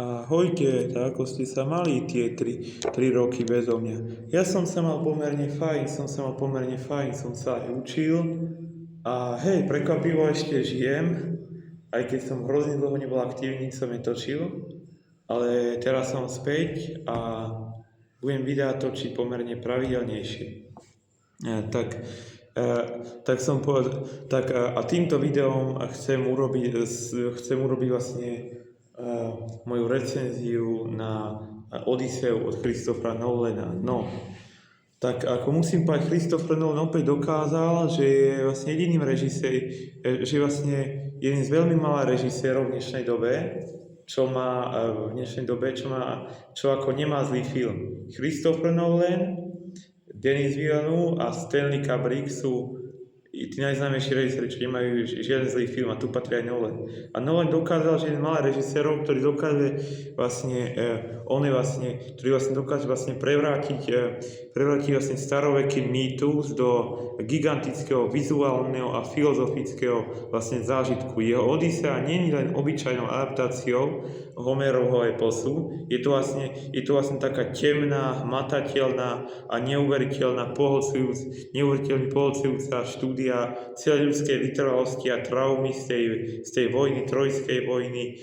Ahojte, tak ako ste sa mali tie 3 roky bezo mňa? Ja som sa mal pomerne fajn, som sa aj učil a hej, prekvapivo ešte žijem, aj keď som hrozne dlho nebol aktívny, nič som netočil, ale teraz som späť a budem videá točiť pomerne pravidelnejšie. E, tak, e, tak som povedal, a týmto videom chcem urobiť vlastne moju recenziu na Odiseu od Christophera Nolana. No, tak ako musím povedať, Christopher Nolan opäť dokázal, že je vlastne jediným že vlastne jeden z veľmi malých režisérov v dnešnej dobe, čo ako nemá zlý film. Christopher Nolan, Denis Villeneuve a Stanley Kubrick sú tí najznámejší režiséri, čo nemajú žiaden zlý film, a tu patrí aj Nolan. A Nolan dokázal, že jeden malý režisérov, ktorý dokáže vlastne prevrátiť vlastne staroveký mýtus do gigantického vizuálneho a filozofického vlastne zážitku. Jeho Odisea nie je len obyčajnou adaptáciou Homerovho eposu, je to vlastne taká temná, hmatateľná a neuveriteľne pohľcujúca štúdia celej ľudskej vytrvalosti a traumy z tej vojny, trojskej vojny,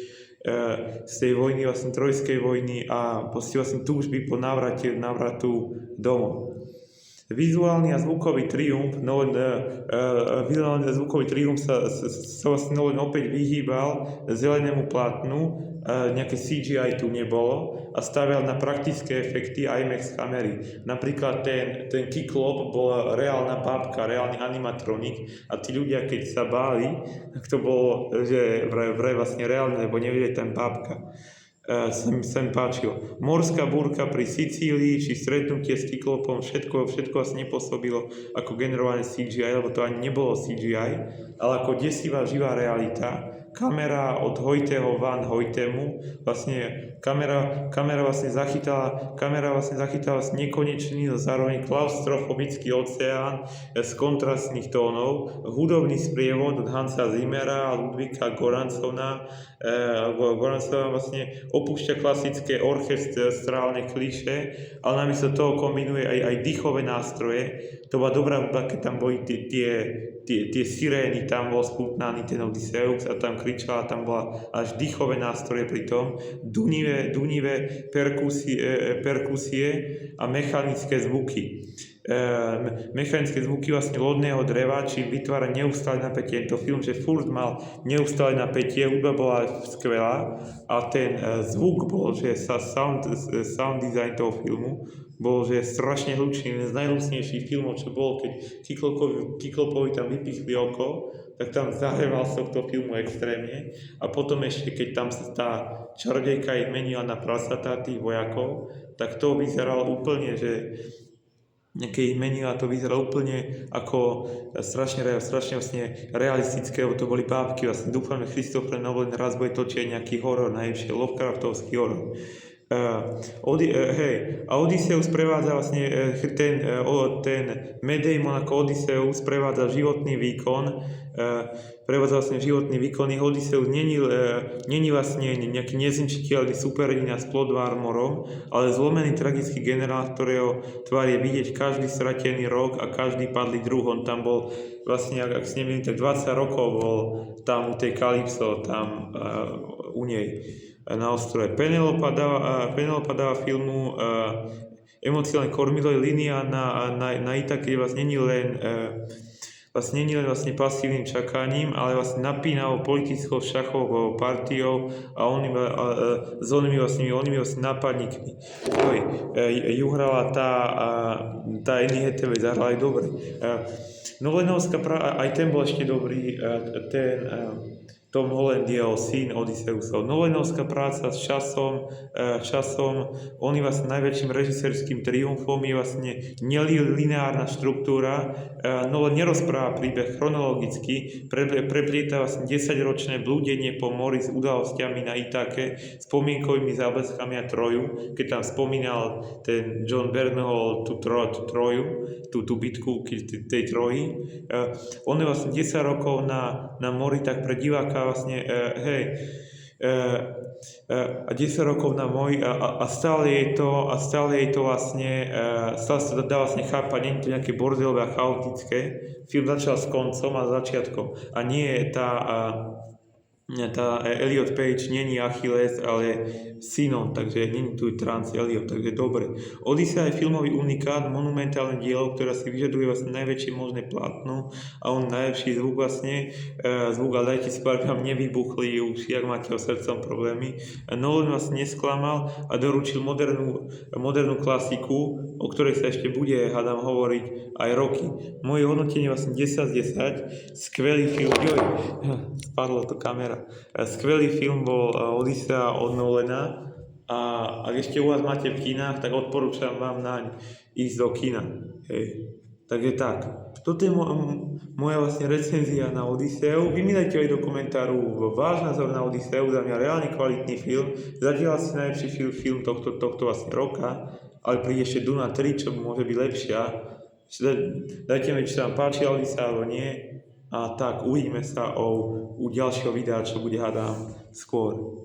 trojskej vojny a vlastne túžby po návratu domov. Vizuálny a zvukový triumf sa vlastne Nolan opäť vyhýbal zelenému plátnu, nejaké CGI tu nebolo a stavial na praktické efekty IMAX kamery. Napríklad ten Kyklop bol reálna bábka, reálny animatronik a tí ľudia, keď sa báli, tak to bolo, že vraj vlastne reálne, lebo nevideli tam bábka. Sa mi páčilo. Morská búrka pri Sicílii, či stretnutie s Kyklopom, všetko vlastne nepôsobilo ako generované CGI, lebo to ani nebolo CGI, ale ako desivá živá realita. Kamera od Hoyteho Van Hoytemu, vlastne kamera vlastne zachytala nekonečný, no zároveň klaustrofobický oceán z kontrastných tónov, hudobný sprievod od Hansa Zimmera a Ludvíka Göranssona vlastne opúšťa klasické orchestrálne klišé, ale namiesto toho kombinuje aj dýchové nástroje. To bola dobrá hudba, keď tam boli tie sirény, tam bol spútnaný ten Odysseus a tam kričala, tam bola až dýchové nástroje pri tom, dunivé perkusie a mechanické zvuky. Mechanické zvuky vlastne lodného dreva, či vytvára neustále napätie. Tento film, že furt mal neustále napätie, hudba bola skvelá a ten zvuk bol, že sound design toho filmu bol, že strašne hlučný, jeden z najhlučnejších filmov, čo bolo, keď Kyklopovi tam vypichli oko, tak tam zahreval sa tohto filmu extrémne. A potom ešte, keď tam sa tá čarodejka ich menila na prasatá tých vojakov, tak to vyzeralo úplne, že keď ich menila, to vyzeralo úplne ako strašne vlastne realistické, lebo to boli bábky. Vlastne dúfam, že Christopher Nolan raz bude točiť nejaký horor, najlepšie Lovecraftovský horor. Odysseus sprevádza vlastne ten Matt Damon ako Odysseus sprevádza životný výkon. Jeho Odysseus není vlastne nejaký nezničiteľný superhrdina s plot armorom, ale zlomený tragický generál, ktorého tvár je vidieť každý stratený rok a každý padlý druh. On tam bol vlastne, ak si neviem, tak 20 rokov bol tam u tej Kalypso, tam u nej na ostrove. Penelopa dáva filmu emocionálne kormidlo, línia na Itake vlastne nie len pasívnym čakaním, ale vlastne napínavou politickou šachovou partiou a s onými nápadníkmi. Juhrala tá Annie Hathaway, zahrala aj dobre. Nolanovská aj ten bol ešte dobrý, Tom Holland, jeho syn Odysseusov. Nolanovská práca s časom, on je vlastne najväčším režisérským triumfom, je vlastne nelineárna štruktúra. Nolan nerozpráva príbeh chronologicky, preplieta vlastne 10-ročné blúdenie po mori s udalosťami na Itake, spomienkovými zábleskami a Troju, keď tam spomínal ten John Bernal tú Troju, tú bitku tej Troji. On je vlastne 10 rokov na mori, tak pre diváka vlastne, a 10 rokov na môj a stále je to vlastne, stále sa to dá vlastne chápať, nie je to nejaké bordelové a chaotické. Film začal s koncom a začiatkom a nie je tá Elliot Page není Achilles, ale synom, takže není tu Trans Elliot, takže dobre. Odyssea je filmový unikát, monumentálne dielo, ktoré si vyžaduje vlastne najväčšie možné plátno a on najlepší zvuk vlastne, zvuk, ale dajte si pár, vám nevybuchli uši, ak máte o srdcom problémy. Nolan vlastne nesklamal a doručil modernú klasiku, o ktorej sa ešte bude, hádam, hovoriť aj roky. Moje hodnotenie vlastne 10 z 10, skvelý film, spadlo to kamera. Skvelý film bol Odyssea od Nolana a ak ešte u vás máte v kinách, tak odporúčam vám naň ísť do kina. Hej. Takže tak, toto je moja vlastne recenzia na Odysseu. Vy mi dajte aj do komentáru váš názor na Odysseu, za mňa reálne kvalitný film, zatiaľ asi najlepší film tohto vlastne roka, ale príde ešte Duna 3, čo môže byť lepšia. Dajte mi, či sa vám páčila Odyssea alebo nie. A tak uvidíme sa u ďalšieho videa, čo bude hádam skôr.